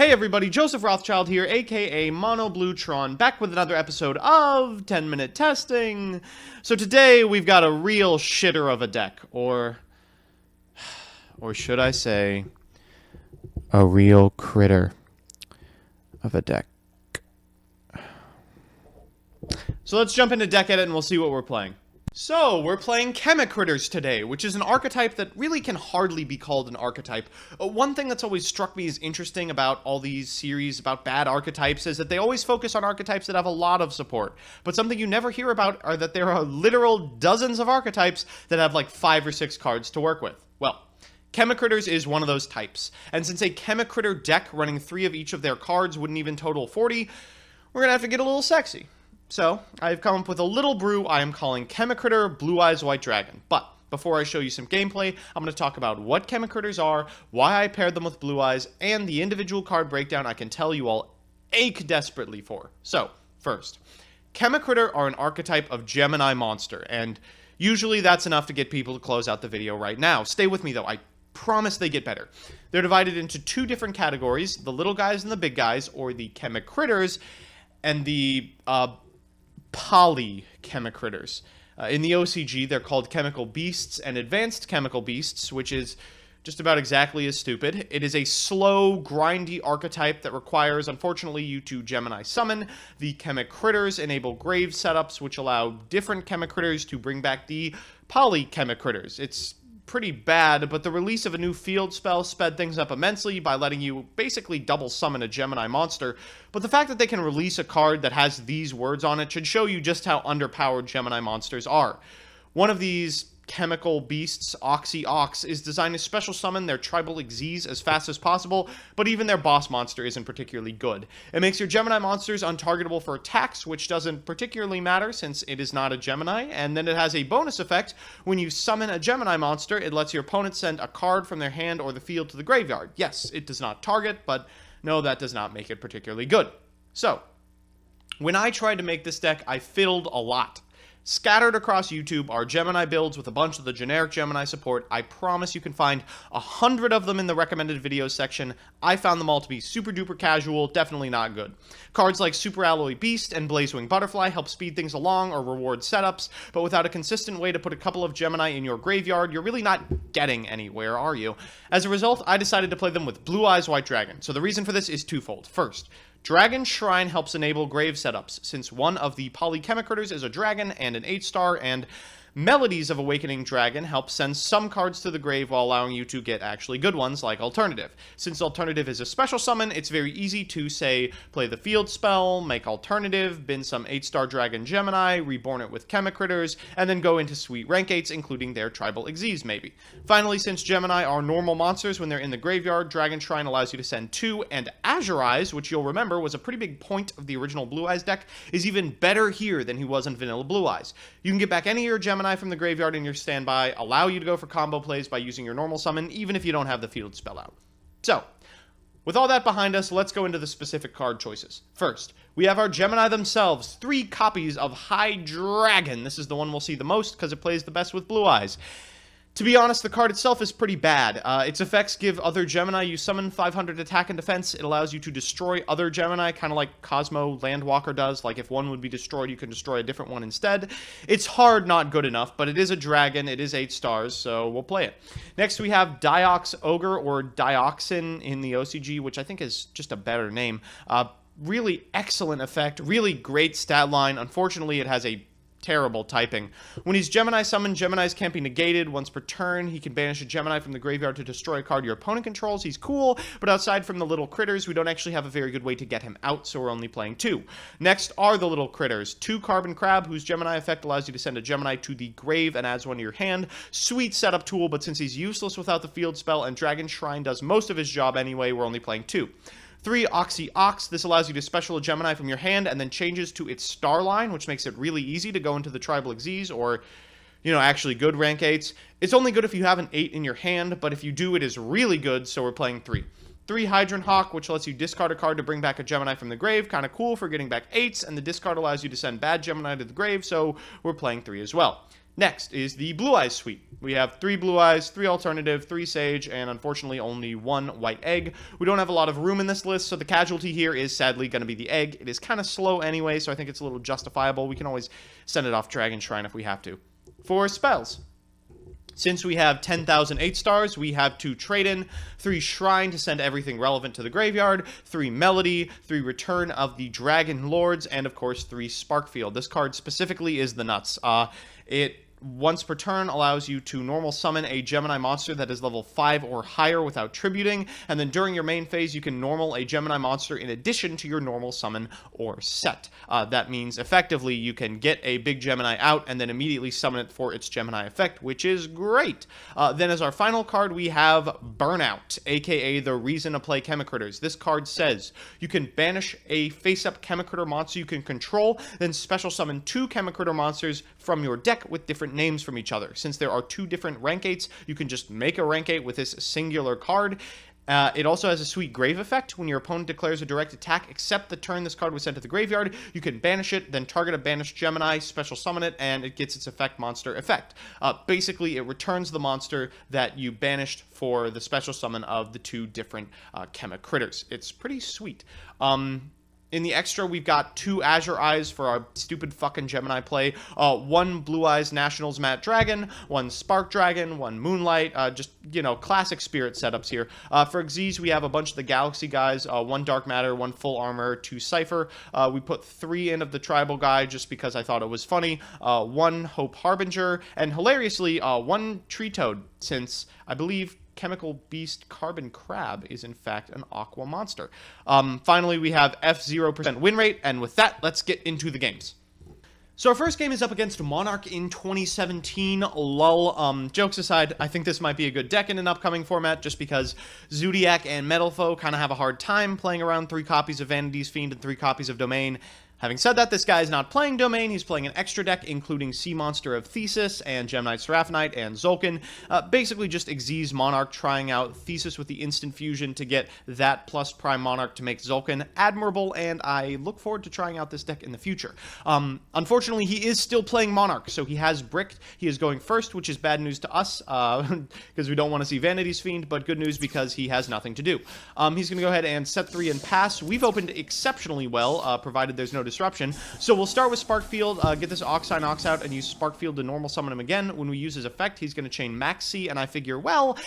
Hey everybody, Joseph Rothschild here, aka Mono Blue Tron, back with another episode of 10-Minute Testing. So today we've got a real shitter of a deck, or should I say, a real critter of a deck. So let's jump into deck edit and we'll see what we're playing. So, we're playing Chemicritters today, which is an archetype that really can hardly be called an archetype. One thing that's always struck me as interesting about all these series about bad archetypes is that they always focus on archetypes that have a lot of support. But something you never hear about are that there are literal dozens of archetypes that have like 5 or 6 cards to work with. Well, Chemicritters is one of those types. And since a Chemicritter deck running 3 of each of their cards wouldn't even total 40, we're gonna have to get a little sexy. So, I've come up with a little brew I am calling Chemicritter Blue Eyes White Dragon. But before I show you some gameplay, I'm going to talk about what Chemicritters are, why I paired them with Blue Eyes, and the individual card breakdown I can tell you all ache desperately for. So, first, Chemicritter are an archetype of Gemini monster, and usually that's enough to get people to close out the video right now. Stay with me though, I promise they get better. They're divided into 2 different categories, the little guys and the big guys, or the Chemicritters, and the Poly-Chemicritters. In the OCG, they're called Chemical Beasts and Advanced Chemical Beasts, which is just about exactly as stupid. It is a slow, grindy archetype that requires, unfortunately, you to Gemini summon. The Chemicritters enable grave setups, which allow different Chemicritters to bring back the Poly-Chemicritters. It's pretty bad, but the release of a new field spell sped things up immensely by letting you basically double summon a Gemini monster, but the fact that they can release a card that has these words on it should show you just how underpowered Gemini monsters are. One of these Chemical Beasts, Ox, is designed to special summon their tribal Xyz as fast as possible, but even their boss monster isn't particularly good. It makes your Gemini monsters untargetable for attacks, which doesn't particularly matter since it is not a Gemini, and then it has a bonus effect. When you summon a Gemini monster, it lets your opponent send a card from their hand or the field to the graveyard. Yes, it does not target, but no, that does not make it particularly good. So, when I tried to make this deck, I fiddled a lot. Scattered across YouTube are Gemini builds with a bunch of the generic Gemini support. I promise you can find 100 of them in the recommended videos section. I found them all to be super duper casual, definitely not good. Cards like Super Alloy Beast and Blazewing Butterfly help speed things along or reward setups, but without a consistent way to put a couple of Gemini in your graveyard, you're really not getting anywhere, are you? As a result, I decided to play them with Blue Eyes White Dragon. So the reason for this is twofold. First, Dragon Shrine helps enable grave setups, since one of the Poly-Chemicritters is a dragon and an 8-star, and Melodies of Awakening Dragon help send some cards to the grave while allowing you to get actually good ones like Alternative. Since Alternative is a special summon, it's very easy to, say, play the field spell, make Alternative, bin some 8-star Dragon Gemini, reborn it with Chemicritters, and then go into sweet rank 8s, including their tribal Xyz, maybe. Finally, since Gemini are normal monsters when they're in the graveyard, Dragon Shrine allows you to send 2, and Azure Eyes, which you'll remember was a pretty big point of the original Blue Eyes deck, is even better here than he was in Vanilla Blue Eyes. You can get back any of your Gemini from the graveyard in your standby, allow you to go for combo plays by using your normal summon, even if you don't have the field spell out. So, with all that behind us, let's go into the specific card choices. First, we have our Gemini themselves, 3 copies of High Dragon. This is the one we'll see the most because it plays the best with Blue Eyes. To be honest, the card itself is pretty bad. Its effects give other Gemini you summon 500 attack and defense. It allows you to destroy other Gemini, kind of like Cosmo Landwalker does. Like if one would be destroyed, you can destroy a different one instead. It's hard, not good enough, but it is a dragon. It is 8 stars, so we'll play it. Next, we have Diox Ogre, or Dioxin in the OCG, which I think is just a better name. Really excellent effect, really great stat line. Unfortunately, it has a terrible typing. When he's Gemini summoned, Geminis can't be negated. Once per turn, he can banish a Gemini from the graveyard to destroy a card your opponent controls. He's cool, but outside from the little critters, we don't actually have a very good way to get him out, so we're only playing 2. Next are the little critters. 2 Carbon Crab, whose Gemini effect allows you to send a Gemini to the grave and adds one to your hand. Sweet setup tool, but since he's useless without the field spell and Dragon Shrine does most of his job anyway, we're only playing 2. 3 Ox. This allows you to special a Gemini from your hand and then changes to its star line, which makes it really easy to go into the tribal Xyz or, actually good rank 8s. It's only good if you have an 8 in your hand, but if you do, it is really good, so we're playing 3. 3 Hydrant Hawk, which lets you discard a card to bring back a Gemini from the grave. Kind of cool for getting back 8s, and the discard allows you to send bad Gemini to the grave, so we're playing 3 as well. Next is the Blue Eyes suite. We have 3 Blue Eyes, 3 Alternative, 3 Sage, and unfortunately only 1 White Egg. We don't have a lot of room in this list, so the casualty here is sadly going to be the Egg. It is kind of slow anyway, so I think it's a little justifiable. We can always send it off Dragon Shrine if we have to. For spells, since we have 10,000 8 stars, we have 2 Trade-in, 3 Shrine to send everything relevant to the graveyard, 3 Melody, 3 Return of the Dragon Lords, and of course 3 Sparkfield. This card specifically is the nuts. It once per turn allows you to normal summon a Gemini monster that is level 5 or higher without tributing, and then during your main phase you can normal a Gemini monster in addition to your normal summon or set. That means effectively you can get a big Gemini out and then immediately summon it for its Gemini effect, which is great. Then as our final card we have Burnout, aka the reason to play Chemicritters. This card says you can banish a face-up Chemicritter monster you can control, then special summon 2 Chemicritter monsters from your deck with different names from each other. Since there are 2 different rank 8s, you can just make a rank 8 with this singular card. It also has a sweet grave effect. When your opponent declares a direct attack except the turn this card was sent to the graveyard, you can banish it, then target a banished Gemini, special summon it, and it gets its effect monster effect. Basically, it returns the monster that you banished for the special summon of the 2 different Chemicritters. It's pretty sweet. In the extra, we've got 2 Azure Eyes for our stupid fucking Gemini play, 1 Blue Eyes Nationals Matte Dragon, 1 Spark Dragon, 1 Moonlight, just, you know, classic Spirit setups here. For Xyz, we have a bunch of the Galaxy guys, 1 Dark Matter, 1 Full Armor, 2 Cypher. We put 3 in of the Tribal guy just because I thought it was funny, 1 Hope Harbinger, and hilariously, 1 Tree Toad, since I believe Chemical Beast Carbon Crab is in fact an Aqua monster. Finally, we have F0% win rate, and with that, let's get into the games. So our first game is up against Monarch in 2017, lol. Jokes aside, I think this might be a good deck in an upcoming format, just because Zoodiac and Metalfoe kind of have a hard time playing around 3 copies of Vanity's Fiend and 3 copies of Domain. Having said that, this guy is not playing Domain, he's playing an extra deck, including Sea Monster of Thesis, and Gemini Seraphinite, and Zolkin. Basically just Xyz Monarch trying out Thesis with the instant fusion to get that plus Prime Monarch to make Zolkin admirable, and I look forward to trying out this deck in the future. Unfortunately, he is still playing Monarch, so he has bricked. He is going first, which is bad news to us, because we don't want to see Vanity's Fiend, but good news because he has nothing to do. He's going to go ahead and set 3 and pass. We've opened exceptionally well, provided there's no disruption. So we'll start with Sparkfield, get this Oxeye Ox out, and use Sparkfield to normal summon him again. When we use his effect, he's going to chain Maxi, and I figure, well,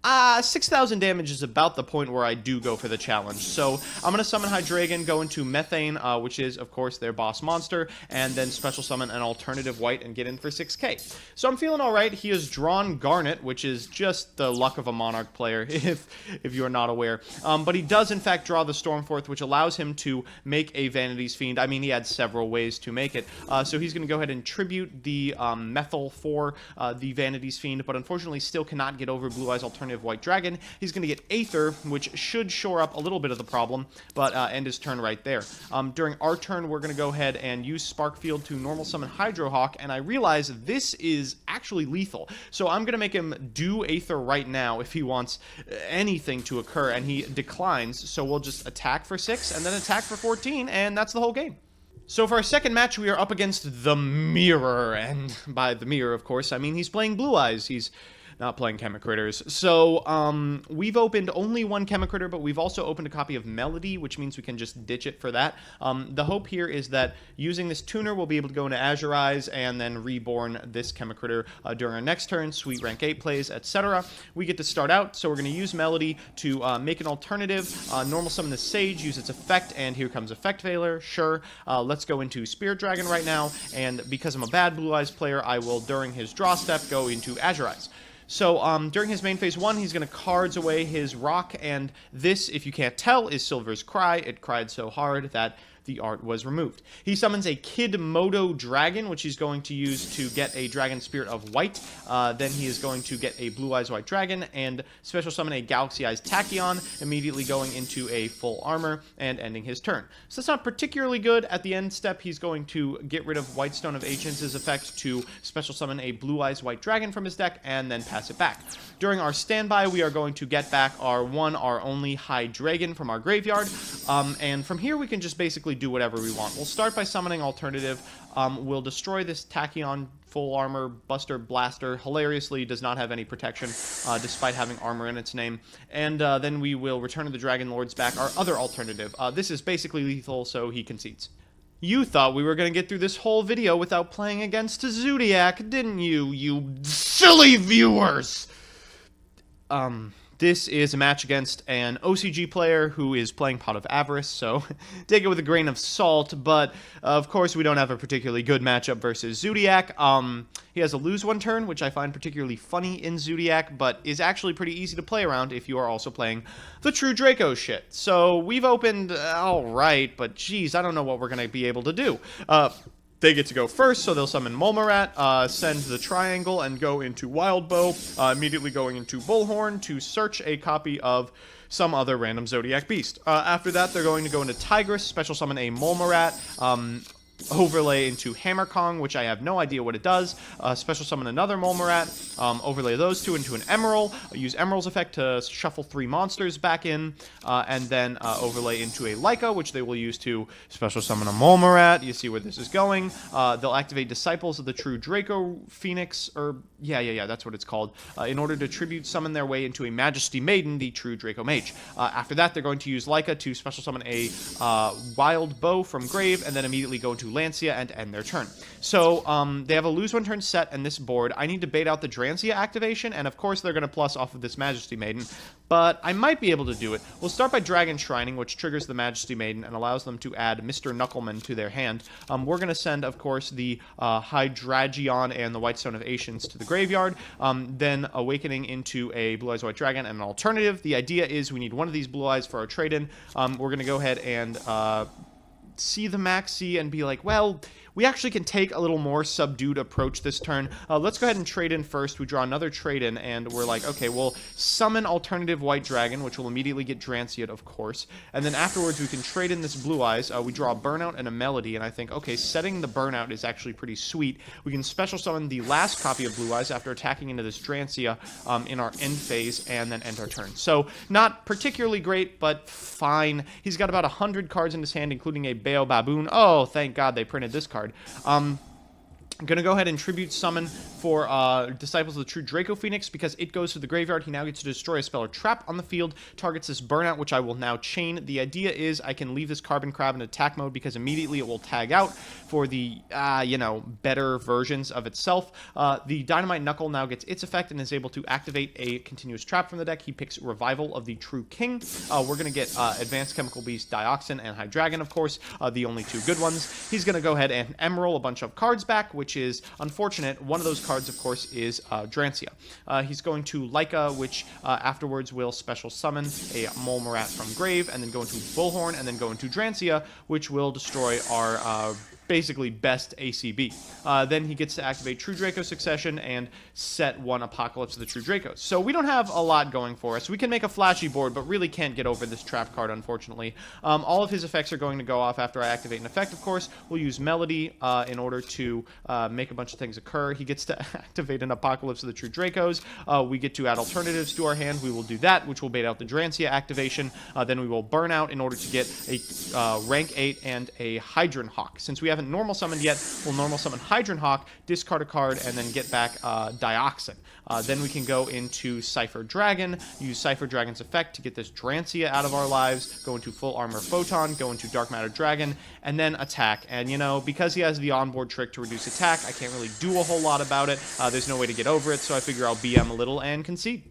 6,000 damage is about the point where I do go for the challenge. So I'm going to summon Hydreigon, go into Methane, which is, of course, their boss monster, and then special summon an alternative white and get in for 6k. So I'm feeling all right. He has drawn Garnet, which is just the luck of a Monarch player, if you're not aware. But he does, in fact, draw the Stormforth, which allows him to make a Vanity's Fiend. I mean, he had several ways to make it. So he's going to go ahead and tribute the Methyl for the Vanity's Fiend, but unfortunately still cannot get over Blue Eyes Alternative White Dragon. He's going to get Aether, which should shore up a little bit of the problem, but end his turn right there. During our turn, we're going to go ahead and use Sparkfield to normal summon Hydrohawk, and I realize this is actually lethal. So I'm going to make him do Aether right now if he wants anything to occur, and he declines, so we'll just attack for 6 and then attack for 14, and that's the whole game. So for our second match, we are up against the Mirror, and by the Mirror, of course, I mean he's playing Blue Eyes. He's not playing Chemicritters. So, we've opened only 1 Chemicritter, but we've also opened a copy of Melody, which means we can just ditch it for that. The hope here is that using this tuner, we'll be able to go into Azure Eyes and then reborn this Chemicritter during our next turn, sweet rank 8 plays, etc. We get to start out, so we're going to use Melody to make an alternative, normal summon the Sage, use its effect, and here comes Effect Veiler, sure. Let's go into Spirit Dragon right now, and because I'm a bad Blue Eyes player, I will, during his draw step, go into Azure Eyes. So, during his main phase 1, he's going to cards away his rock, and this, if you can't tell, is Silver's Cry. It cried so hard that the art was removed. He summons a Kid Modo Dragon, which he's going to use to get a Dragon Spirit of White. Then he is going to get a Blue Eyes White Dragon and special summon a Galaxy Eyes Tachyon, immediately going into a full armor and ending his turn. So that's not particularly good. At the end step, he's going to get rid of White Stone of Ancients' effect to special summon a Blue Eyes White Dragon from his deck and then pass it back. During our standby, we are going to get back our only Hydreigon from our graveyard. And from here, we can just basically do whatever we want. We'll start by summoning Alternative. We'll destroy this Tachyon full armor Buster Blaster. Hilariously, does not have any protection, despite having armor in its name. And then we will return to the Dragon Lord's back, our other Alternative. This is basically lethal, so he concedes. You thought we were going to get through this whole video without playing against Zoodiac, didn't you, you silly viewers? This is a match against an OCG player who is playing Pot of Avarice, so take it with a grain of salt, but of course we don't have a particularly good matchup versus Zoodiac. He has a lose one turn, which I find particularly funny in Zoodiac, but is actually pretty easy to play around if you are also playing the true Draco shit. So we've opened alright, but geez, I don't know what we're going to be able to do. They get to go first, so they'll summon Molmarat, send the Triangle, and go into Wildbow, immediately going into Bullhorn to search a copy of some other random Zodiac beast. After that, they're going to go into Tigress, special summon a Molmarat, overlay into Hammer Kong, which I have no idea what it does, special summon another Molmarat, overlay those two into an Emerald, use Emerald's effect to shuffle 3 monsters back in, and then overlay into a Leica, which they will use to special summon a Molmarat. You see where this is going. They'll activate Disciples of the True Draco Phoenix, or yeah, that's what it's called, in order to tribute summon their way into a Majesty Maiden, the True Draco Mage. After that, they're going to use Leica to special summon a Wild Bow from Grave, and then immediately go into Lancia and end their turn. So, they have a lose one turn set in this board. I need to bait out the Drancia activation, and of course they're going to plus off of this Majesty Maiden, but I might be able to do it. We'll start by Dragon Shrining, which triggers the Majesty Maiden and allows them to add Mr. Knuckleman to their hand. We're going to send, of course, the Hydragion and the White Stone of Ancients to the graveyard, then Awakening into a Blue Eyes White Dragon and an alternative. The idea is we need one of these Blue Eyes for our trade-in. We're going to go ahead and see the maxi and be like, well, we actually can take a little more subdued approach this turn. Let's go ahead and trade in first. We draw another trade in, and we're like, okay, we'll summon Alternative White Dragon, which will immediately get Dranciate, of course. And then afterwards, we can trade in this Blue Eyes. We draw a Burnout and a Melody, and I think, okay, setting the Burnout is actually pretty sweet. We can special summon the last copy of Blue Eyes after attacking into this Drancia in our end phase, and then end our turn. So, not particularly great, but fine. He's got about 100 cards in his hand, including a Bao Baboon. Oh, thank God they printed this card. I'm going to go ahead and tribute summon for Disciples of the True Draco Phoenix because it goes to the graveyard. He now gets to destroy a spell or trap on the field, targets this Burnout, which I will now chain. The idea is I can leave this Carbon Crab in attack mode because immediately it will tag out for the, better versions of itself. The Dynamite Knuckle now gets its effect and is able to activate a continuous trap from the deck. He picks Revival of the True King. We're going to get Advanced Chemical Beast, Dioxin, and Hydreigon, of course, the only 2 good ones. He's going to go ahead and Emerald a bunch of cards back, which is unfortunate. One of those cards, of course, is Drancia. He's going to Leica, which afterwards will special summon a Molmarat from Grave, and then go into Bullhorn, and then go into Drancia, which will destroy our basically best ACB. Then he gets to activate True Draco Succession and set 1 Apocalypse of the True Dracos. So we don't have a lot going for us. We can make a flashy board, but really can't get over this trap card, unfortunately. All of his effects are going to go off after I activate an effect, of course. We'll use Melody in order to make a bunch of things occur. He gets to activate an Apocalypse of the True Dracos. We get to add alternatives to our hand. We will do that, which will bait out the Drancia activation. Then we will burn out in order to get a rank 8 and a Hydron Hawk. Since we haven't normal summoned yet, we'll normal summon Hydron Hawk, discard a card, and then get back Dioxin. Then we can go into Cypher Dragon, use Cypher Dragon's effect to get this Drancia out of our lives, go into Full Armor Photon, go into Dark Matter Dragon, and then attack. And, because he has the onboard trick to reduce attack, I can't really do a whole lot about it. There's no way to get over it, so I figure I'll BM a little and concede.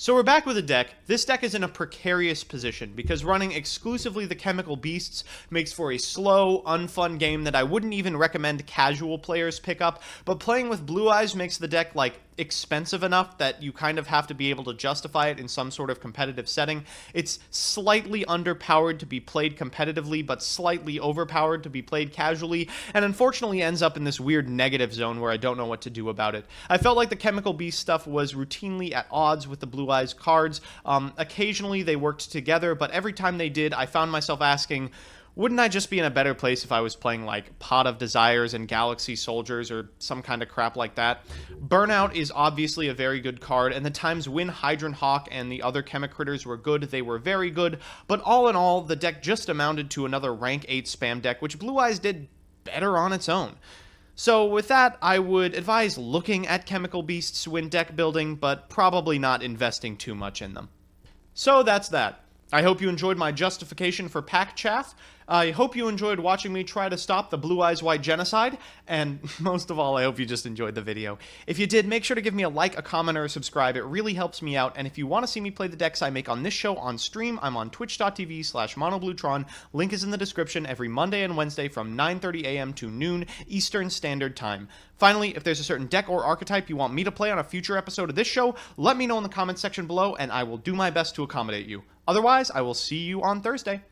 So we're back with a deck. This deck is in a precarious position because running exclusively the Chemical Beasts makes for a slow, unfun game that I wouldn't even recommend casual players pick up, but playing with Blue Eyes makes the deck, expensive enough that you kind of have to be able to justify it in some sort of competitive setting. It's slightly underpowered to be played competitively, but slightly overpowered to be played casually, and unfortunately ends up in this weird negative zone where I don't know what to do about it. I felt like the Chemical Beast stuff was routinely at odds with the Blue Eyes cards. Occasionally they worked together, but every time they did, I found myself asking, Wouldn't I just be in a better place if I was playing like Pot of Desires and Galaxy Soldiers or some kind of crap like that? Burnout is obviously a very good card, and the times when Hydrant Hawk and the other Chemicritters were good, they were very good, but all in all, the deck just amounted to another rank 8 spam deck, which Blue Eyes did better on its own. So with that, I would advise looking at Chemical Beasts when deck building, but probably not investing too much in them. So that's that. I hope you enjoyed my justification for pack chaff. I hope you enjoyed watching me try to stop the Blue Eyes White genocide, and most of all, I hope you just enjoyed the video. If you did, make sure to give me a like, a comment, or a subscribe. It really helps me out, and if you want to see me play the decks I make on this show on stream, I'm on twitch.tv/monobluetron. Link is in the description every Monday and Wednesday from 9:30 a.m. to noon Eastern Standard Time. Finally, if there's a certain deck or archetype you want me to play on a future episode of this show, let me know in the comments section below, and I will do my best to accommodate you. Otherwise, I will see you on Thursday.